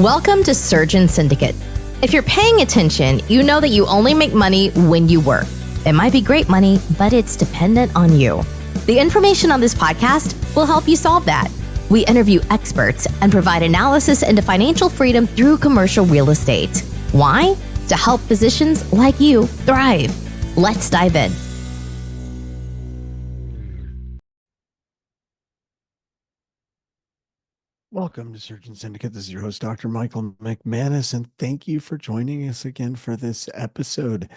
Welcome to Surgeon Syndicate. If you're paying attention, you know that you only make money when you work. It might be great money, but it's dependent on you. The information on this podcast will help you solve that. We interview experts and provide analysis into financial freedom through commercial real estate. Why? To help physicians like you thrive. Let's dive in. Welcome to Surgeon Syndicate. This is your host, Dr. Michael McManus, and thank you for joining us again for this episode.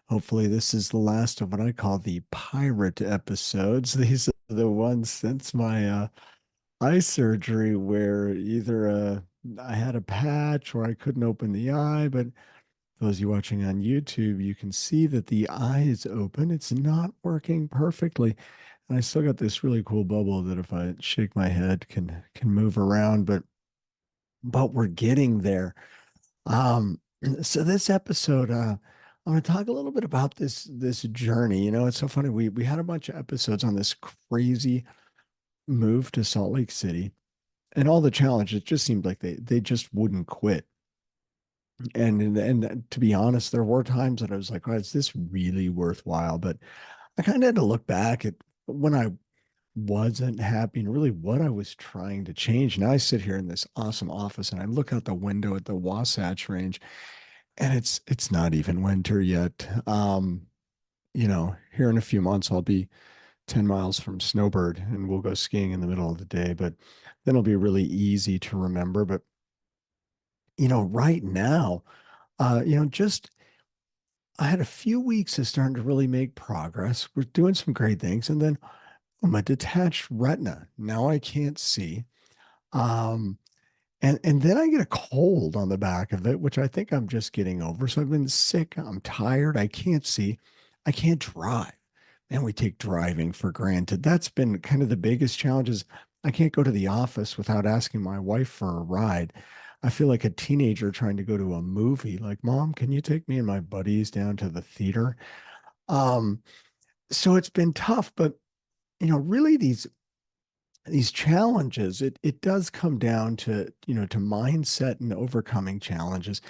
Hopefully, this is the last of what I call the pirate episodes. These are the ones since my eye surgery where either I had a patch or I couldn't open the eye, but those of you watching on YouTube, you can see that the eye is open. It's not working perfectly. And I still got this really cool bubble that if I shake my head can move around, but we're getting there. So this episode, I'm going to talk a little bit about this journey. You know, it's so funny. We had a bunch of episodes on this crazy move to Salt Lake City, and all the challenges. It just seemed like they just wouldn't quit. And to be honest, there were times that I was like, oh, is this really worthwhile? But I kind of had to look back at when I wasn't happy and really what I was trying to change. Now I sit here in this awesome office and I look out the window at the Wasatch Range, and it's not even winter yet. You know, here in a few months I'll be 10 miles from Snowbird and we'll go skiing in the middle of the day, but then it'll be really easy to remember. But you know, right now, just I had a few weeks of starting to really make progress. We're doing some great things. And then I'm a detached retina. Now I can't see. Um, and then I get a cold on the back of it, which I think I'm just getting over. So I've been sick. I'm tired. I can't see. I can't drive. And we take driving for granted. That's been kind of the biggest challenge is I can't go to the office without asking my wife for a ride. I feel like a teenager trying to go to a movie. Like, Mom, can you take me and my buddies down to the theater? Um, so it's been tough, but you know, really these challenges, it does come down to, you know, to mindset and overcoming challenges.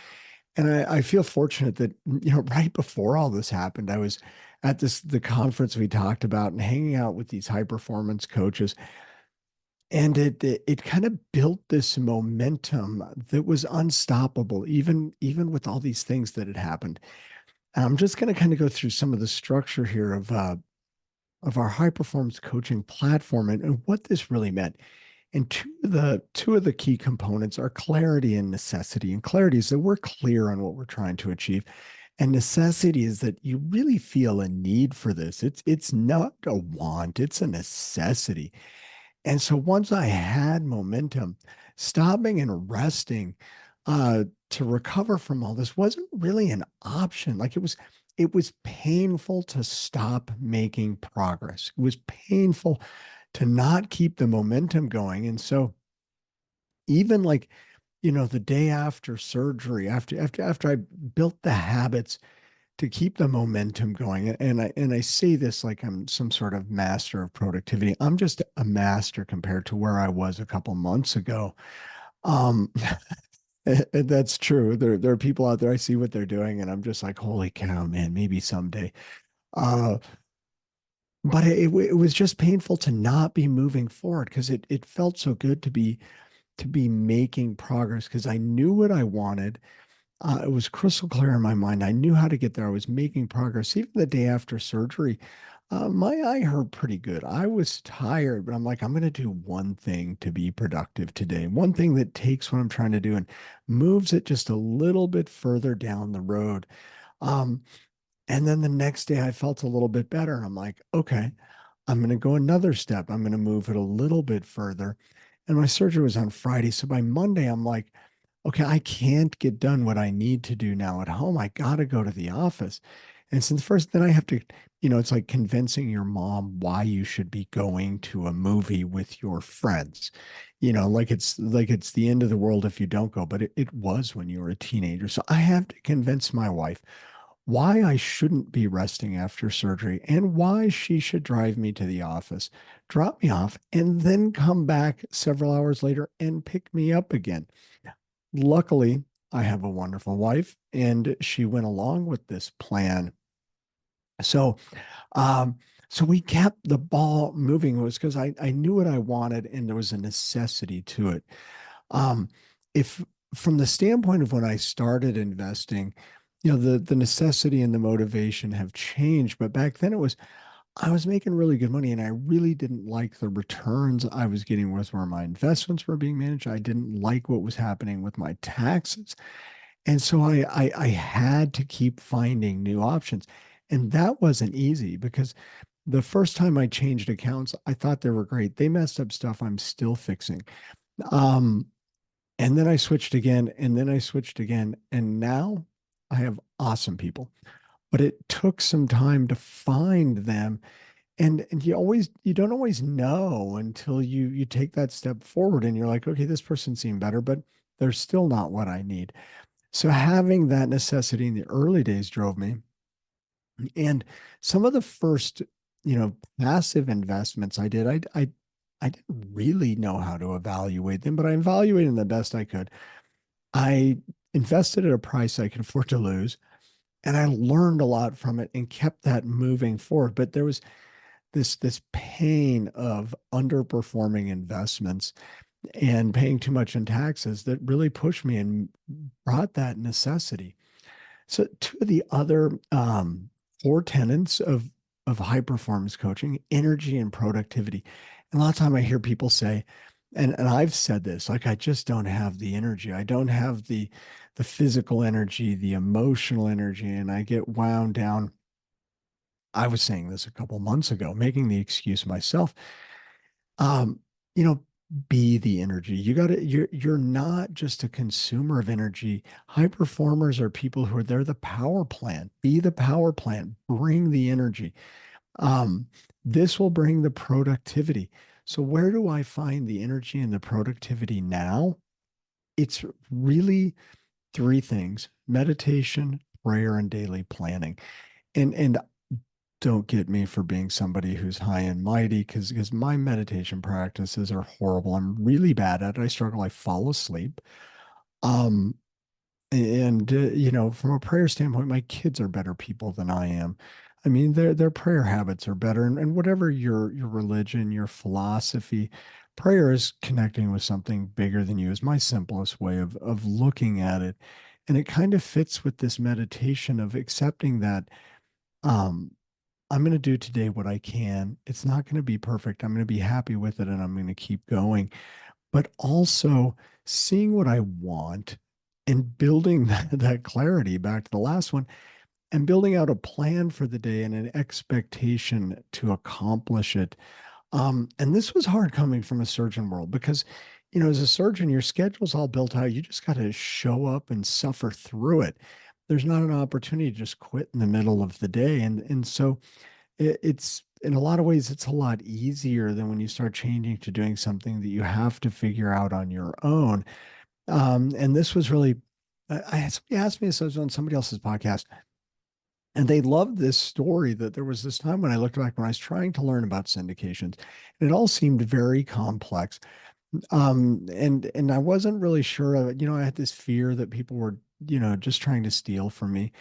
And I feel fortunate that, you know, right before all this happened, I was at the conference we talked about and hanging out with these high performance coaches. And it kind of built this momentum that was unstoppable, even with all these things that had happened. And I'm just going to kind of go through some of the structure here of our high performance coaching platform and what this really meant. And two of the key components are clarity and necessity. And clarity is that we're clear on what we're trying to achieve. And necessity is that you really feel a need for this. It's not a want, it's a necessity. And so once I had momentum, stopping and resting to recover from all this wasn't really an option. Like it was painful to stop making progress. It was painful to not keep the momentum going. And so even like, you know, the day after surgery, after I built the habits to keep the momentum going, and I say this like I'm some sort of master of productivity. I'm just a master compared to where I was a couple months ago. Um, and that's true. There are people out there, I see what they're doing, and I'm just like, holy cow, man, maybe someday. Uh, but it was just painful to not be moving forward because it felt so good to be making progress because I knew what I wanted. It was crystal clear in my mind. I knew how to get there. I was making progress. Even the day after surgery, my eye hurt pretty good. I was tired, but I'm like, I'm going to do one thing to be productive today. One thing that takes what I'm trying to do and moves it just a little bit further down the road. Um, and then the next day I felt a little bit better. And I'm like, okay, I'm going to go another step. I'm going to move it a little bit further. And my surgery was on Friday. So by Monday, I'm like, okay, I can't get done what I need to do now at home. I got to go to the office. And since first, then I have to, you know, it's like convincing your mom why you should be going to a movie with your friends. You know, like it's the end of the world if you don't go, but it was when you were a teenager. So I have to convince my wife why I shouldn't be resting after surgery and why she should drive me to the office, drop me off, and then come back several hours later and pick me up again. luckily, I have a wonderful wife, and she went along with this plan. So, um, so we kept the ball moving. It was because I knew what I wanted, and there was a necessity to it. Um, if from the standpoint of when I started investing, the necessity and the motivation have changed, but back then it was I was making really good money, and I really didn't like the returns I was getting with where my investments were being managed. I didn't like what was happening with my taxes. And so I had to keep finding new options. And that wasn't easy because the first time I changed accounts, I thought they were great. They messed up stuff I'm still fixing. Um, and then I switched again, and then I switched again. And now I have awesome people. But it took some time to find them. And you don't always know until you take that step forward and you're like, okay, this person seemed better, but they're still not what I need. So having that necessity in the early days drove me. And some of the first, passive investments I did, I didn't really know how to evaluate them, but I evaluated them the best I could. I invested at a price I could afford to lose, and I learned a lot from it and kept that moving forward. But there was this pain of underperforming investments and paying too much in taxes that really pushed me and brought that necessity. So two of the other four tenets of high performance coaching, energy and productivity. And a lot of time I hear people say, and I've said this, like I just don't have the energy. I don't have the physical energy, the emotional energy, and I get wound down. I was saying this a couple months ago, making the excuse myself. Um, you know, be the energy. You're not just a consumer of energy. High performers are people who are they're the power plant. Be the power plant. Bring the energy. Um, this will bring the productivity. So where do I find the energy and the productivity now? It's really three things: meditation, prayer, and daily planning. And don't get me for being somebody who's high and mighty because my meditation practices are horrible. I'm really bad at it. I struggle. I fall asleep. Um, and from a prayer standpoint, my kids are better people than I am. I mean, their prayer habits are better, and whatever your religion, your philosophy, prayer is connecting with something bigger than you is my simplest way of looking at it. And it kind of fits with this meditation of accepting that um I'm going to do today what I can. It's not going to be perfect. I'm going to be happy with it and I'm going to keep going. But also seeing what I want and building that clarity back to the last one and building out a plan for the day and an expectation to accomplish it. And this was hard coming from a surgeon world because, as a surgeon, your schedule's all built out. You just got to show up and suffer through it. There's not an opportunity to just quit in the middle of the day. And so it's in a lot of ways it's a lot easier than when you start changing to doing something that you have to figure out on your own. And this was really somebody asked me this. I was on somebody else's podcast, and they loved this story that there was this time when I looked back when I was trying to learn about syndications, and it all seemed very complex. And I wasn't really sure of it. I had this fear that people were just trying to steal from me,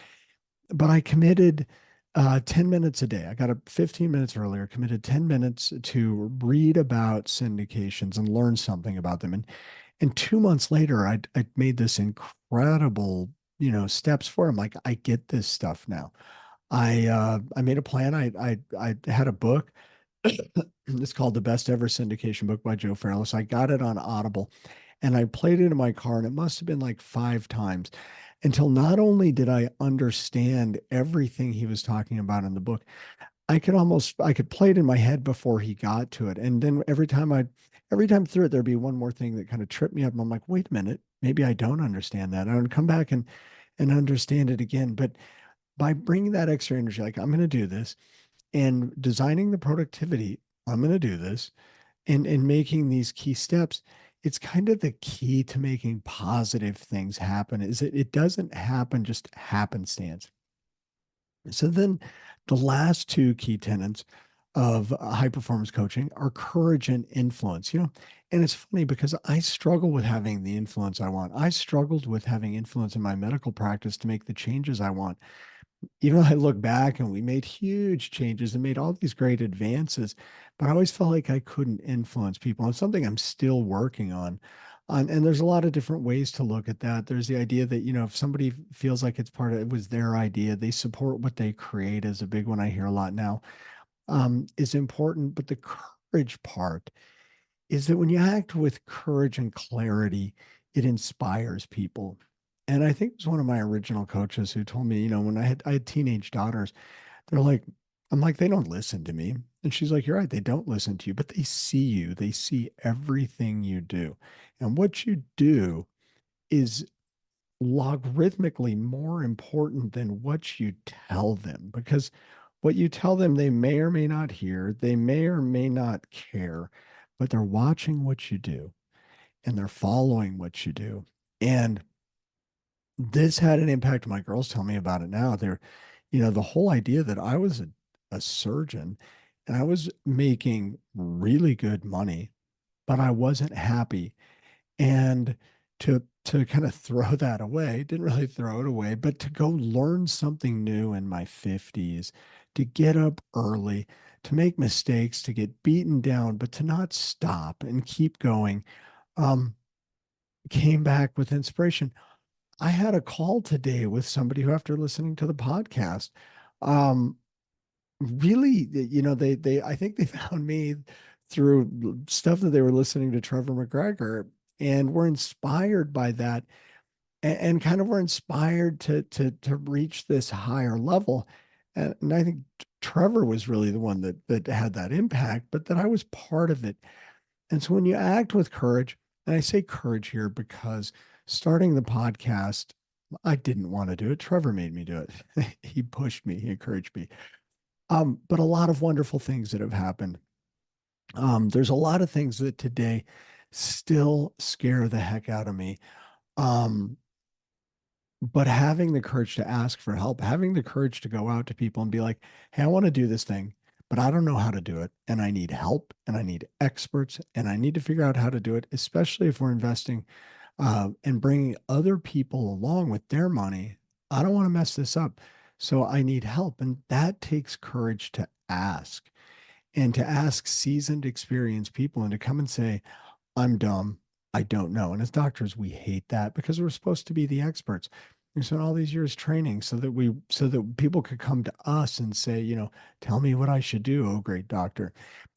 but I committed 10 minutes a day. I got up 15 minutes earlier, committed 10 minutes to read about syndications and learn something about them. And 2 months later, I made this incredible, steps for him. Like I get this stuff now. I made a plan. I had a book. It's called The Best Ever Syndication Book by Joe Farrellis. I got it on Audible and I played it in my car, and it must have been like 5 times until not only did I understand everything he was talking about in the book, I could play it in my head before he got to it. And then every time through it, there'd be one more thing that kind of tripped me up. And I'm like, wait a minute, maybe I don't understand that. I would come back and understand it again. But by bringing that extra energy, like I'm going to do this and designing the productivity, I'm going to do this and making these key steps, it's kind of the key to making positive things happen is it doesn't happen just happenstance. So then the last two key tenets of high performance coaching are courage and influence. And it's funny because I struggle with having the influence I want. I struggled with having influence in my medical practice to make the changes I want. Even though I look back and we made huge changes and made all these great advances, but I always felt like I couldn't influence people. And something I'm still working on. And there's a lot of different ways to look at that. There's the idea that, if somebody feels like it's part of it was their idea, they support what they create is a big one I hear a lot now, is important. But the courage part is that when you act with courage and clarity, it inspires people. And I think it was one of my original coaches who told me, when I had teenage daughters, they're like, I'm like, they don't listen to me. And she's like, you're right, they don't listen to you, but they see you. They see everything you do. And what you do is logarithmically more important than what you tell them, because what you tell them, they may or may not hear, they may or may not care, but they're watching what you do and they're following what you do. And this had an impact. My girls tell me about it now. The whole idea that I was a surgeon and I was making really good money, but I wasn't happy. And to kind of throw that away, didn't really throw it away, but to go learn something new in my 50s, to get up early, to make mistakes, to get beaten down, but to not stop and keep going, um, came back with inspiration. I had a call today with somebody who, after listening to the podcast, um, really, I think they found me through stuff that they were listening to Trevor McGregor and were inspired by that, and kind of were inspired to reach this higher level. And I think Trevor was really the one that had that impact, but that I was part of it. And so when you act with courage, and I say courage here because starting the podcast, I didn't want to do it. Trevor made me do it. He pushed me, he encouraged me. But a lot of wonderful things that have happened. There's a lot of things that today still scare the heck out of me. Um, but having the courage to ask for help, having the courage to go out to people and be like, hey, I want to do this thing, but I don't know how to do it. And I need help and I need experts and I need to figure out how to do it, especially if we're investing and bringing other people along with their money. I don't want to mess this up. So I need help. And that takes courage to ask, and to ask seasoned, experienced people and to come and say, I'm dumb. I don't know. And as doctors, we hate that because we're supposed to be the experts. We spent all these years training so that people could come to us and say, tell me what I should do, oh great doctor.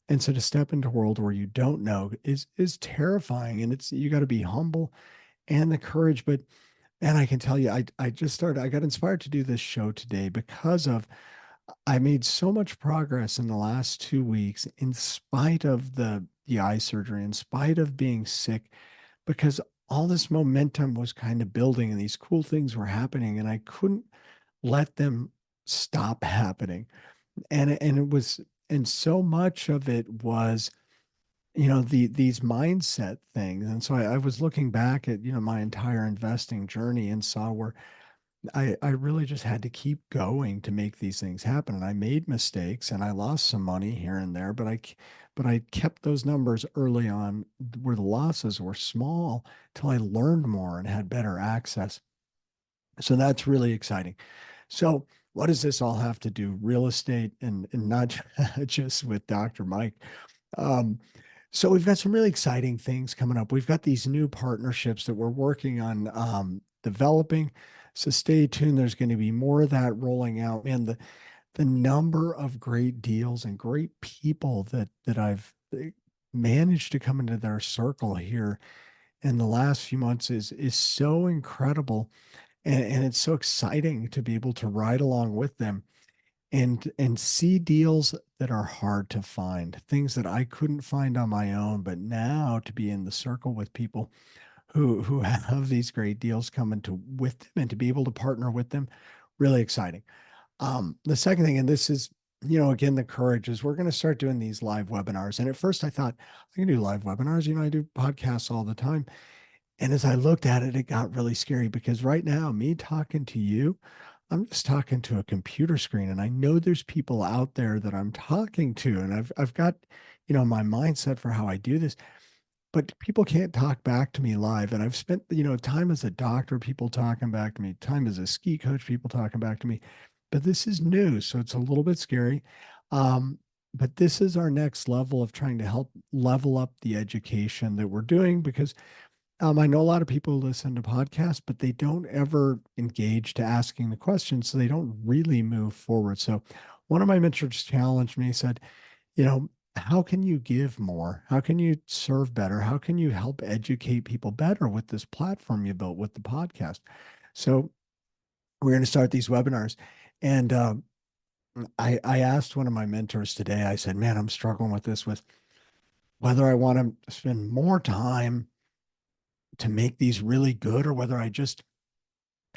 And so to step into a world where you don't know is terrifying. And you got to be humble and the courage. But and I can tell you, I got inspired to do this show today because of I made so much progress in the last 2 weeks, in spite of the eye surgery, in spite of being sick, because all this momentum was kind of building and these cool things were happening, and I couldn't let them stop happening. And so much of it was, these mindset things. And so I was looking back at, my entire investing journey and saw where I really just had to keep going to make these things happen. And I made mistakes and I lost some money here and there, but I kept those numbers early on where the losses were small till I learned more and had better access. So that's really exciting. So what does this all have to do? Real estate and not just with Dr. Mike. Um, so we've got some really exciting things coming up. We've got these new partnerships that we're working on developing. So stay tuned. There's going to be more of that rolling out. Man, the number of great deals and great people that I've managed to come into their circle here in the last few months is so incredible. And it's so exciting to be able to ride along with them and see deals that are hard to find, things that I couldn't find on my own, but now to be in the circle with people who have these great deals coming to with them and to be able to partner with them, really exciting. The second thing, and this is, again, the courage is we're going to start doing these live webinars. And at first I thought I can do live webinars. I do podcasts all the time. And as I looked at it, it got really scary because right now, me talking to you, I'm just talking to a computer screen. And I know there's people out there that I'm talking to. And I've got, my mindset for how I do this. but people can't talk back to me live. And I've spent, time as a doctor, people talking back to me, time as a ski coach, people talking back to me. But this is new, so it's a little bit scary. Um, but this is our next level of trying to help level up the education that we're doing because I know a lot of people listen to podcasts, but they don't ever engage to asking the questions, so they don't really move forward. So one of my mentors challenged me, said, how can you give more? How can you serve better? How can you help educate people better with this platform you built with the podcast? So we're going to start these webinars. And I asked one of my mentors today, I said, man, I'm struggling with this, with whether I want to spend more time to make these really good or whether I just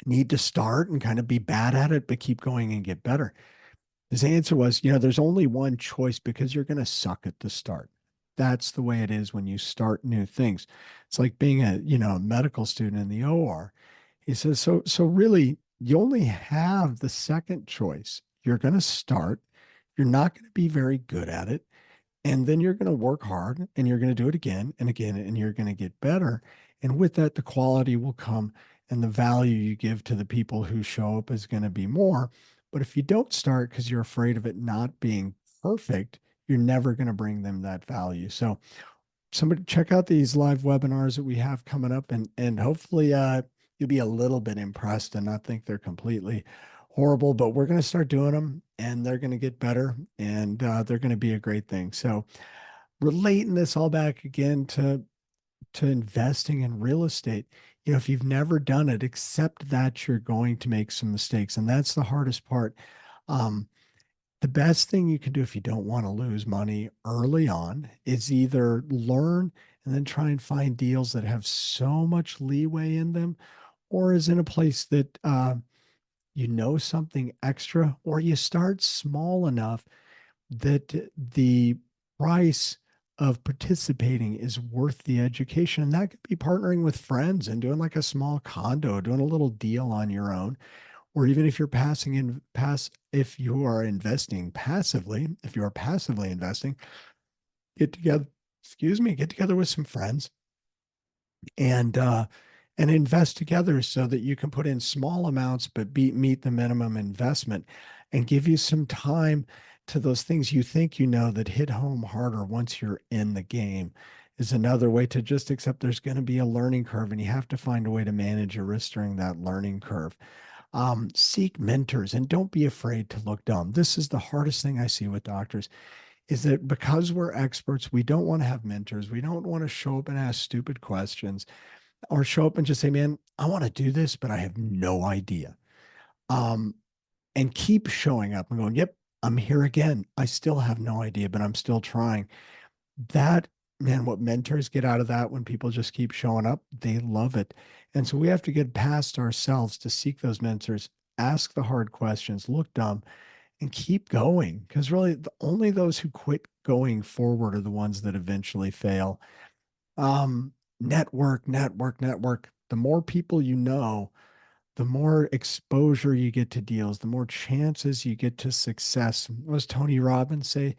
need to start and kind of be bad at it, but keep going and get better. His answer was, there's only one choice because you're going to suck at the start. That's the way it is when you start new things. It's like being a medical student in the OR. He says, so really, you only have the second choice. You're going to start. You're not going to be very good at it. And then you're going to work hard and you're going to do it again and again, and you're going to get better. And with that, the quality will come and the value you give to the people who show up is going to be more. But if you don't start because you're afraid of it not being perfect, you're never going to bring them that value. So somebody check out these live webinars that we have coming up, and hopefully you'll be a little bit impressed and not think they're completely horrible, but we're going to start doing them and they're going to get better, and they're going to be a great thing. So relating this all back again to investing in real estate, if you've never done it, accept that you're going to make some mistakes. And that's the hardest part. Um, the best thing you can do if you don't want to lose money early on is either learn and then try and find deals that have so much leeway in them, or is in a place that something extra, or you start small enough that the price of participating is worth the education. And that could be partnering with friends and doing like a small condo, doing a little deal on your own. Or even if you're if you are investing passively, if you are passively investing, get together, get together with some friends and invest together so that you can put in small amounts but meet the minimum investment, and give you some time to those things you think that hit home harder once you're in the game. Is another way to just accept there's going to be a learning curve and you have to find a way to manage your risk during that learning curve. Seek mentors and don't be afraid to look dumb. This is the hardest thing I see with doctors, is that because we're experts, we don't want to have mentors. We don't want to show up and ask stupid questions or show up and just say, man, I want to do this, but I have no idea. And keep showing up and going, yep, I'm here again. I still have no idea, but I'm still trying. That, man, what mentors get out of that when people just keep showing up, they love it. And so we have to get past ourselves to seek those mentors, ask the hard questions, look dumb, and keep going. Because really, only those who quit going forward are the ones that eventually fail. Network. The more people you know, the more exposure you get to deals, the more chances you get to success. What does Tony Robbins say?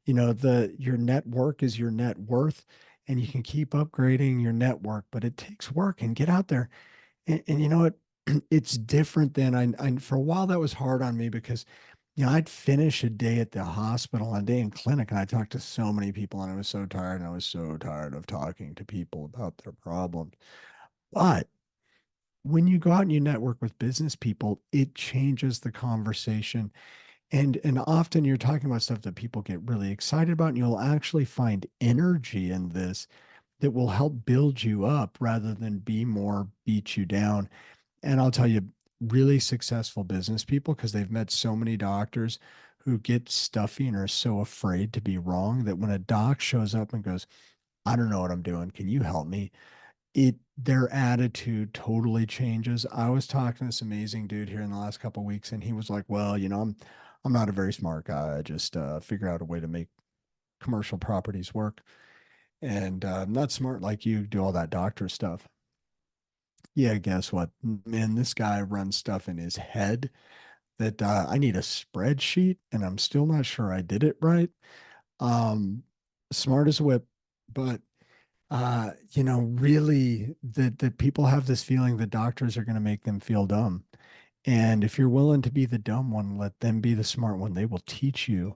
Your network is your net worth, and you can keep upgrading your network, but it takes work. And get out there. And you know what? It's different than I for a while that was hard on me because I'd finish a day at the hospital, a day in clinic, and I talked to so many people, and I was so tired, and I was so tired of talking to people about their problems. But when you go out and you network with business people, it changes the conversation. And often you're talking about stuff that people get really excited about, and you'll actually find energy in this that will help build you up rather than beat you down. And I'll tell you, really successful business people, because they've met so many doctors who get stuffy and are so afraid to be wrong, that when a doc shows up and goes, I don't know what I'm doing, can you help me? Their attitude totally changes. I was talking to this amazing dude here in the last couple of weeks, and he was like, well, I'm not a very smart guy. I just figure out a way to make commercial properties work. And I'm not smart like you, do all that doctor stuff. Yeah, guess what? Man, this guy runs stuff in his head that I need a spreadsheet, and I'm still not sure I did it right. Um, Smart as a whip, but really that people have this feeling that doctors are going to make them feel dumb. And if you're willing to be the dumb one, let them be the smart one. They will teach you,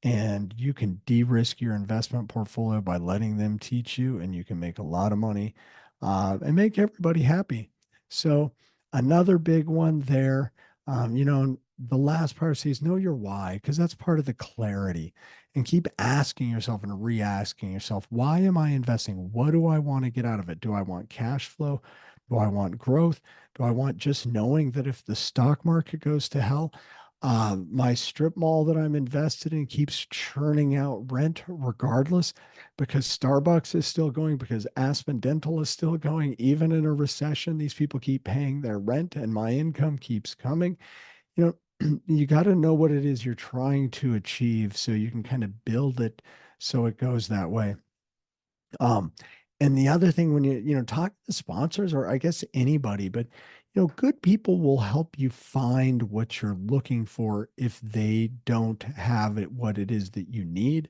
and you can de-risk your investment portfolio by letting them teach you, and you can make a lot of money and make everybody happy. So another big one there, the last part is know your why, because that's part of the clarity. And keep asking yourself and re-asking yourself, why am I investing? What do I want to get out of it? Do I want cash flow? Do I want growth? Do I want just knowing that if the stock market goes to hell, my strip mall that I'm invested in keeps churning out rent regardless, because Starbucks is still going, because Aspen Dental is still going? Even in a recession, these people keep paying their rent and my income keeps coming. You got to know what it is you're trying to achieve so you can kind of build it so it goes that way. Um, and the other thing, when you talk to sponsors, or I guess anybody, but good people will help you find what you're looking for if they don't have it, what it is that you need.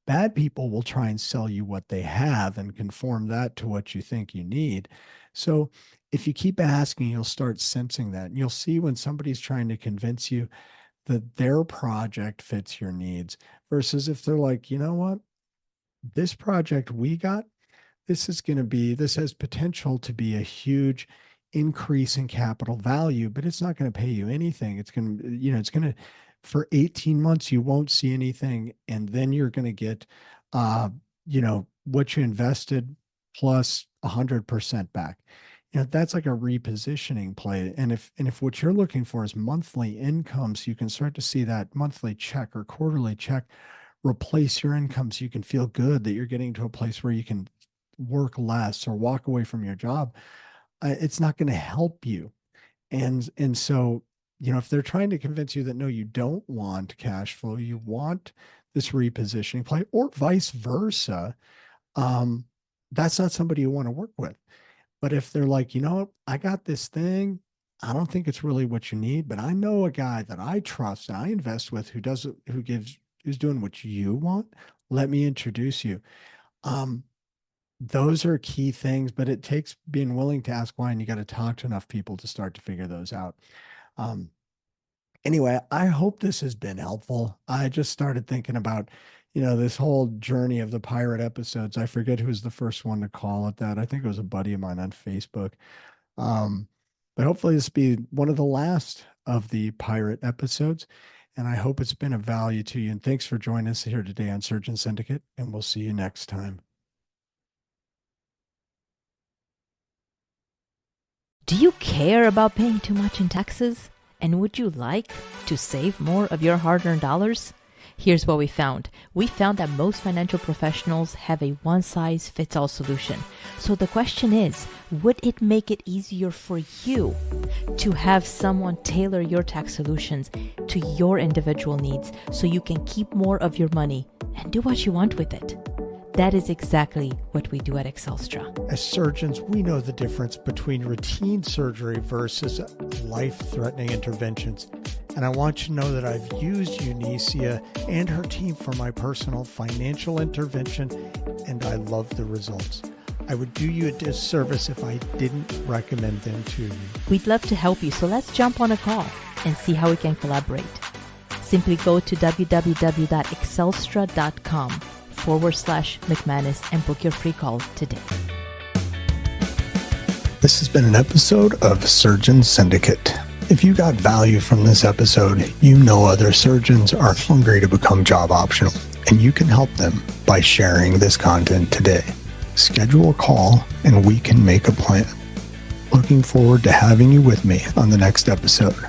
Bad people will try and sell you what they have and conform that to what you think you need. So if you keep asking, you'll start sensing that. And you'll see when somebody's trying to convince you that their project fits your needs, versus if they're like, you know what, this project we got, this has potential to be a huge increase in capital value, but it's not going to pay you anything. For 18 months, you won't see anything. And then you're going to get, what you invested plus 100% back. That's like a repositioning play. And if what you're looking for is monthly income, so you can start to see that monthly check or quarterly check replace your income, so you can feel good that you're getting to a place where you can work less or walk away from your job, it's not going to help you. And so, if they're trying to convince you that, no, you don't want cash flow, you want this repositioning play, or vice versa, that's not somebody you want to work with. But if they're like, I got this thing, I don't think it's really what you need, but I know a guy that I trust and I invest with who's doing what you want, let me introduce you. Those are key things, but it takes being willing to ask why, and you got to talk to enough people to start to figure those out. Anyway, I hope this has been helpful. I just started thinking about, this whole journey of the pirate episodes. I forget who was the first one to call it that. I think it was a buddy of mine on Facebook. But hopefully this will be one of the last of the pirate episodes. And I hope it's been of value to you. And thanks for joining us here today on Surgeon Syndicate. And we'll see you next time. Do you care about paying too much in taxes? And would you like to save more of your hard-earned dollars? Here's what we found. We found that most financial professionals have a one-size-fits-all solution. So the question is, would it make it easier for you to have someone tailor your tax solutions to your individual needs so you can keep more of your money and do what you want with it? That is exactly what we do at Excelstra. As surgeons, we know the difference between routine surgery versus life-threatening interventions. And I want you to know that I've used Unicia and her team for my personal financial intervention, and I love the results. I would do you a disservice if I didn't recommend them to you. We'd love to help you, so let's jump on a call and see how we can collaborate. Simply go to www.excelstra.com/McManus and book your free call today. This has been an episode of Surgeon Syndicate. If you got value from this episode, you know other surgeons are hungry to become job optional, and you can help them by sharing this content today. Schedule a call and we can make a plan. Looking forward to having you with me on the next episode.